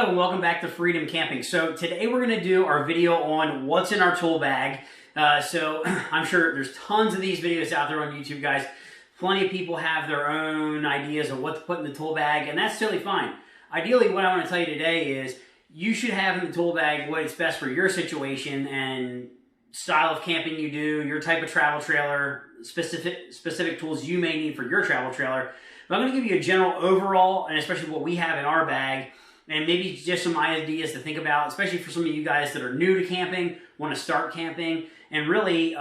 Hello and welcome back to Freedom Camping. So today we're going to do our video on what's in our tool bag. I'm sure there's tons of these videos out there on YouTube, guys. Plenty of people have their own ideas of what to put in the tool bag, and that's totally fine. Ideally, what I want to tell you today is you should have in the tool bag what is best for your situation and style of camping you do, your type of travel trailer, specific tools you may need for your travel trailer. But I'm going to give you a general overall, and especially what we have in our bag, and maybe just some ideas to think about, especially for some of you guys that are new to camping, want to start camping, and really,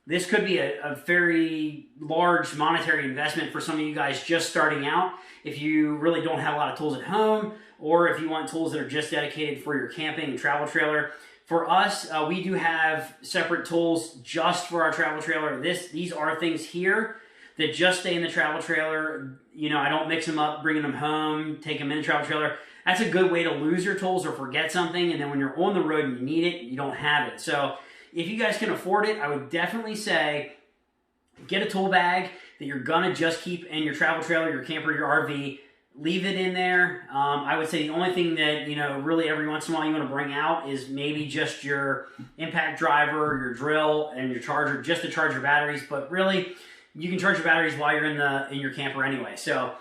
this could be a very large monetary investment for some of you guys just starting out. If you really don't have a lot of tools at home, or if you want tools that are just dedicated for your camping and travel trailer. For us, we do have separate tools just for our travel trailer. These are things here that just stay in the travel trailer. You know, I don't mix them up, bringing them home, take them in the travel trailer. That's a good way to lose your tools or forget something, and then when you're on the road and you need it, you don't have it. So if you guys can afford it, I would definitely say get a tool bag that you're gonna just keep in your travel trailer, your camper, your RV. Leave it in there. I would say the only thing that, you know, really every once in a while you want to bring out is maybe just your impact driver, your drill, and your charger, just to charge your batteries. But really, you can charge your batteries while you're in your camper anyway. So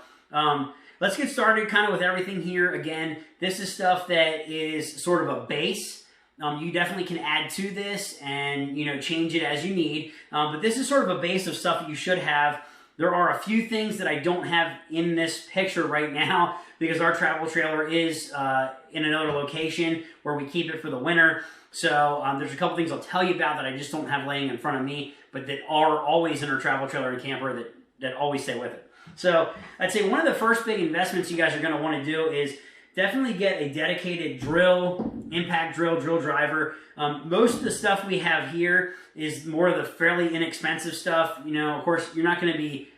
let's get started kind of with everything here. Again, this is stuff that is sort of a base. You definitely can add to this and, you know, change it as you need. But this is sort of a base of stuff that you should have. There are a few things that I don't have in this picture right now because our travel trailer is in another location where we keep it for the winter. So there's a couple things I'll tell you about that I just don't have laying in front of me, but that are always in our travel trailer and camper that always stay with it. So I'd say one of the first big investments you guys are going to want to do is definitely get a dedicated drill, impact drill, drill driver. Most of the stuff we have here is more of the fairly inexpensive stuff. You know, of course, you're not going to be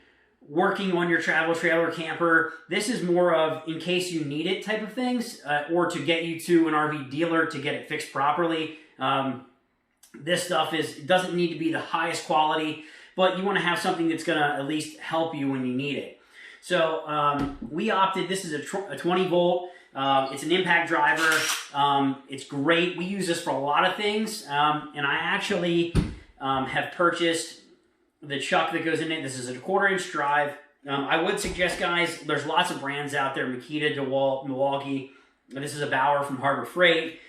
working on your travel trailer camper. This is more of in case you need it type of things, or to get you to an RV dealer to get it fixed properly. This stuff doesn't need to be the highest quality, but you want to have something that's going to at least help you when you need it. So we opted, this is a 20 volt. It's an impact driver. It's great. We use this for a lot of things. And I actually have purchased the chuck that goes in it. This is a 1/4 inch drive. I would suggest, guys, there's lots of brands out there, Makita, DeWalt, Milwaukee. This is a Bauer from Harbor Freight.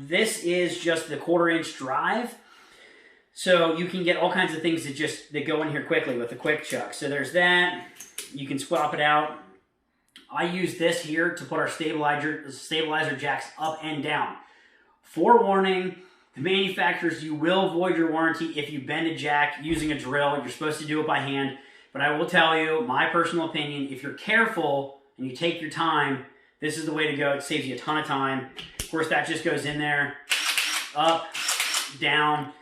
This is just the 1/4 inch drive. So you can get all kinds of things that go in here quickly with the quick chuck. So there's that. You can swap it out. I use this here to put our stabilizer jacks up and down. Forewarning, the manufacturers, you will void your warranty if you bend a jack using a drill. You're supposed to do it by hand. But I will tell you, my personal opinion, if you're careful and you take your time, this is the way to go. It saves you a ton of time. Of course, that just goes in there, up, down.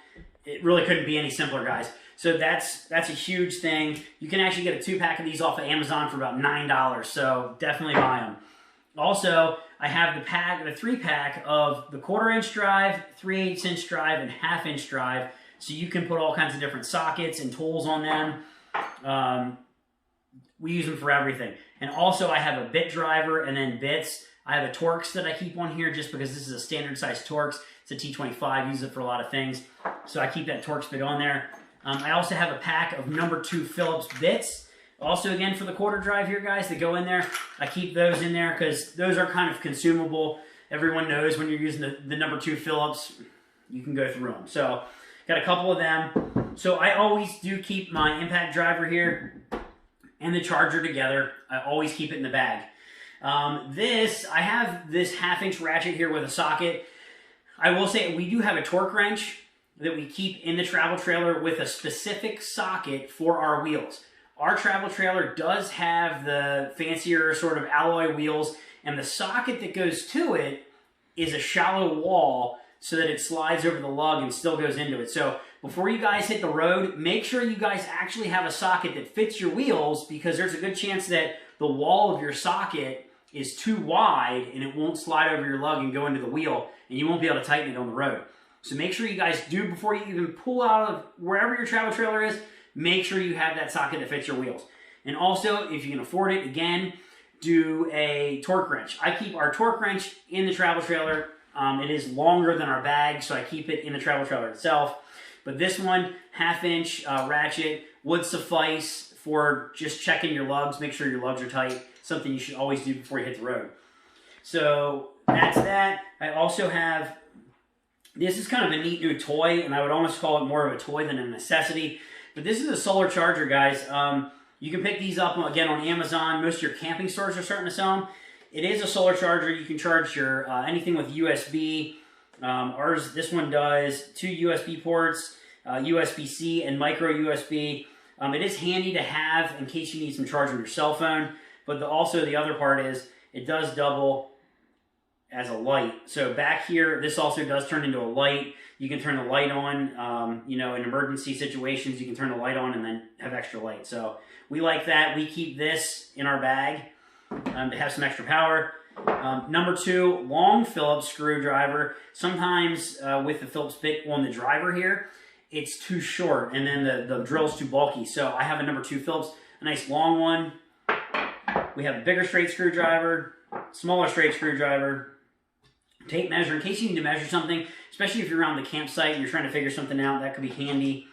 It really couldn't be any simpler, guys. So that's a huge thing. You can actually get a 2-pack of these off of Amazon for about $9, so definitely buy them. Also, I have the 3-pack of the 1/4 inch drive, 3/8 inch drive, and 1/2 inch drive, so you can put all kinds of different sockets and tools on them. We use them for everything. And also, I have a bit driver and then bits. I have a Torx that I keep on here just because this is a standard size Torx. It's a T25, use it for a lot of things. So I keep that Torx bit on there. I also have a pack of number 2 Phillips bits. Also, again, for the 1/4 drive here, guys, that go in there. I keep those in there because those are kind of consumable. Everyone knows when you're using the number 2 Phillips, you can go through them. So, got a couple of them. So, I always do keep my impact driver here and the charger together. I always keep it in the bag. I have this 1/2 inch ratchet here with a socket. I will say we do have a torque wrench that we keep in the travel trailer with a specific socket for our wheels. Our travel trailer does have the fancier sort of alloy wheels, and the socket that goes to it is a shallow wall so that it slides over the lug and still goes into it. So before you guys hit the road, make sure you guys actually have a socket that fits your wheels, because there's a good chance that the wall of your socket is too wide and it won't slide over your lug and go into the wheel, and you won't be able to tighten it on the road. So make sure you guys do, before you even pull out of wherever your travel trailer is, make sure you have that socket that fits your wheels. And also, if you can afford it, again, do a torque wrench. I keep our torque wrench in the travel trailer. It is longer than our bag, so I keep it in the travel trailer itself. But this one, 1/2 inch ratchet, would suffice for just checking your lugs, make sure your lugs are tight, something you should always do before you hit the road. So that's that. I also have, this is kind of a neat new toy, and I would almost call it more of a toy than a necessity. But this is a solar charger, guys. You can pick these up, again, on Amazon. Most of your camping stores are starting to sell them. It is a solar charger. You can charge your anything with USB. This one does 2 USB ports, USB-C and micro USB. It is handy to have in case you need some charge on your cell phone. But also the other part is it does double as a light. So back here, this also does turn into a light. You can turn the light on, in emergency situations, you can turn the light on and then have extra light. So we like that. We keep this in our bag to have some extra power. Number 2, long Phillips screwdriver. Sometimes with the Phillips bit on the driver here, it's too short and then the drill's too bulky. So I have a number 2 Phillips, a nice long one. We have a bigger straight screwdriver, smaller straight screwdriver, tape measure in case you need to measure something, especially if you're around the campsite and you're trying to figure something out. That could be handy.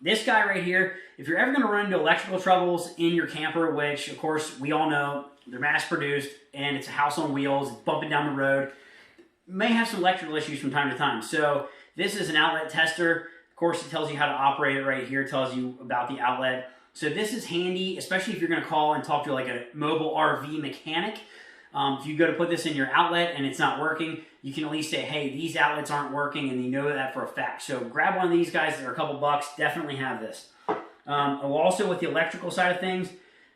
This guy right here, if you're ever going to run into electrical troubles in your camper, which of course we all know they're mass produced and it's a house on wheels, it's bumping down the road, may have some electrical issues from time to time. So this is an outlet tester. Of course, it tells you how to operate it right here. It tells you about the outlet. So this is handy, especially if you're going to call and talk to like a mobile RV mechanic. If you go to put this in your outlet and it's not working, you can at least say, hey, these outlets aren't working, and you know that for a fact. So grab one of these guys. They're a couple bucks. Definitely have this. Also with the electrical side of things,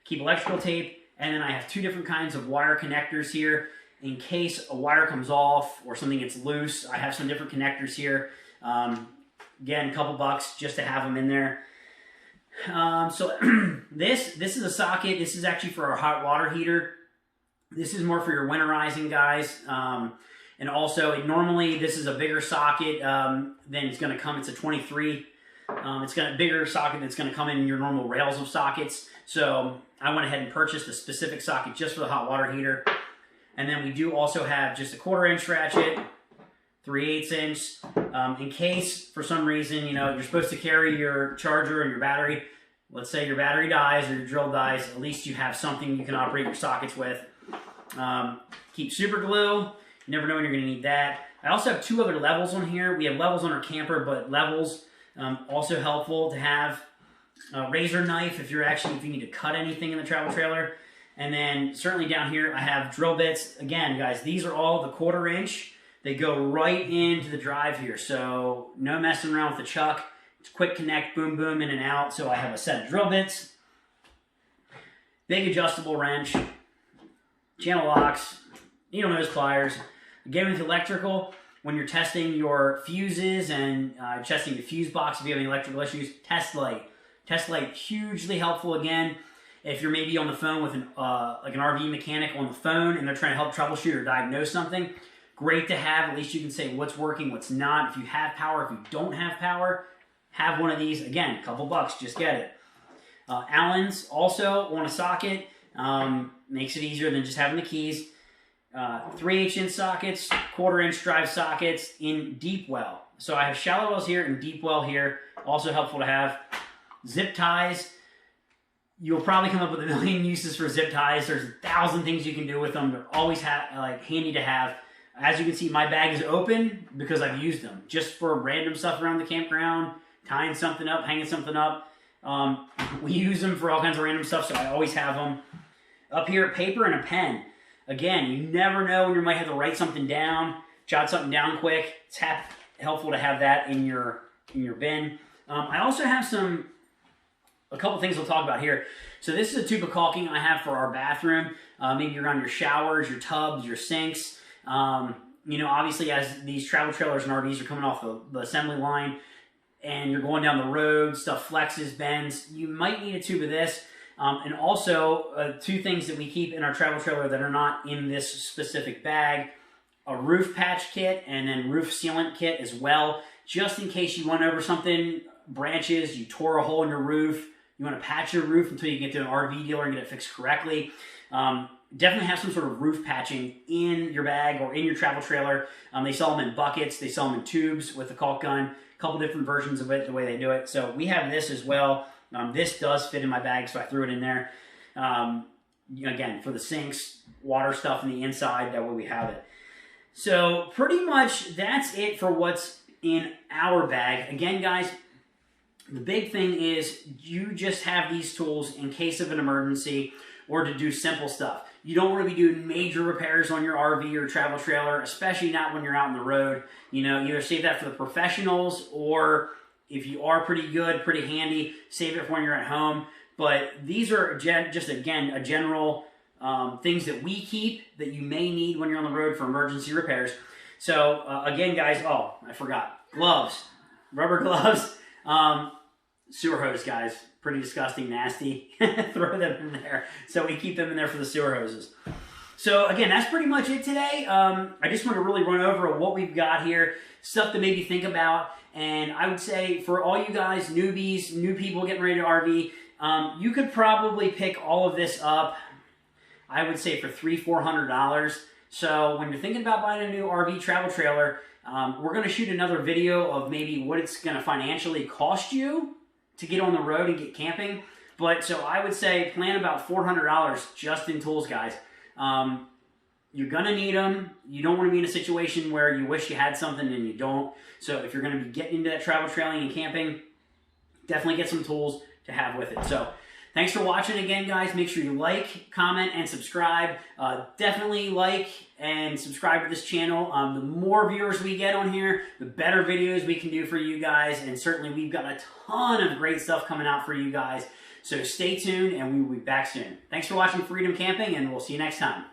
keep electrical tape, and then I have 2 different kinds of wire connectors here. In case a wire comes off or something gets loose, I have some different connectors here. Again, a couple bucks just to have them in there. So this is a socket. This is actually for our hot water heater. This is more for your winterizing, guys. And also, normally this is a bigger socket than it's going to come. It's a 23. It's got a bigger socket that's going to come in your normal rails of sockets. So I went ahead and purchased a specific socket just for the hot water heater. And then we do also have just a 1/4 inch ratchet, 3/8 inch. In case, for some reason, you're supposed to carry your charger and your battery. Let's say your battery dies or your drill dies. At least you have something you can operate your sockets with. Keep super glue. You never know when you're going to need that. I also have 2 other levels on here. We have levels on our camper, but levels also helpful to have. A razor knife if you need to cut anything in the travel trailer. And then certainly down here I have drill bits. Again, guys, these are all the 1/4 inch. They go right into the drive here, so no messing around with the chuck. It's quick connect, boom, boom, in and out. So I have a set of drill bits, big adjustable wrench, channel locks, needle nose pliers. Again, with electrical, when you're testing your fuses and testing the fuse box, if you have any electrical issues, test light. Test light, hugely helpful. Again, if you're maybe on the phone with like an RV mechanic on the phone and they're trying to help troubleshoot or diagnose something, great to have. At least you can say what's working, what's not. If you have power, if you don't have power, have one of these. Again, a couple bucks, just get it. Allen's also on a socket. Makes it easier than just having the keys. 3/8 inch sockets, 1/4 inch drive sockets in deep well. So I have shallow wells here and deep well here. Also helpful to have. Zip ties. You'll probably come up with a million uses for zip ties. There's 1,000 things you can do with them. They're always handy to have. As you can see, my bag is open because I've used them just for random stuff around the campground, tying something up, hanging something up. We use them for all kinds of random stuff, so I always have them. Up here, paper and a pen. Again, you never know when you might have to write something down, jot something down quick. It's helpful to have that in your bin. I also have a couple things we'll talk about here. So this is a tube of caulking I have for our bathroom. Maybe around your showers, your tubs, your sinks. Obviously as these travel trailers and RVs are coming off the assembly line and you're going down the road, stuff flexes, bends, you might need a tube of this. And also 2 things that we keep in our travel trailer that are not in this specific bag. A roof patch kit and then roof sealant kit as well. Just in case you went over something, branches, you tore a hole in your roof, You want to patch your roof until you get to an RV dealer and get it fixed correctly. Definitely have some sort of roof patching in your bag or in your travel trailer. They sell them in buckets. They sell them in tubes with a caulk gun. A couple different versions of it, the way they do it. So we have this as well. This does fit in my bag, so I threw it in there. Again, for the sinks, water stuff in the inside, that way we have it. So pretty much that's it for what's in our bag. Again, guys, the big thing is you just have these tools in case of an emergency or to do simple stuff. You don't want to be doing major repairs on your RV or travel trailer, especially not when you're out on the road. You know, either save that for the professionals, or if you are pretty good, pretty handy, save it for when you're at home. But these are just, again, a general things that we keep that you may need when you're on the road for emergency repairs. So, again, guys, oh, I forgot. Gloves, rubber gloves, sewer hose, guys. Pretty disgusting, nasty. Throw them in there. So we keep them in there for the sewer hoses. So again, that's pretty much it today. I just want to really run over what we've got here, stuff to maybe think about. And I would say for all you guys, newbies, new people getting ready to RV, you could probably pick all of this up, I would say for $300-400. So when you're thinking about buying a new RV travel trailer, we're going to shoot another video of maybe what it's going to financially cost you to get on the road and get camping. But so I would say plan about $400 just in tools, guys. You're gonna need them. You don't want to be in a situation where you wish you had something and you don't. So if you're gonna be getting into that travel trailing and camping, definitely get some tools to have with it. So thanks for watching again, guys. Make sure you like, comment, and subscribe. Definitely like and subscribe to this channel. The more viewers we get on here, the better videos we can do for you guys. And certainly we've got a ton of great stuff coming out for you guys. So stay tuned and we will be back soon. Thanks for watching Freedom Camping, and we'll see you next time.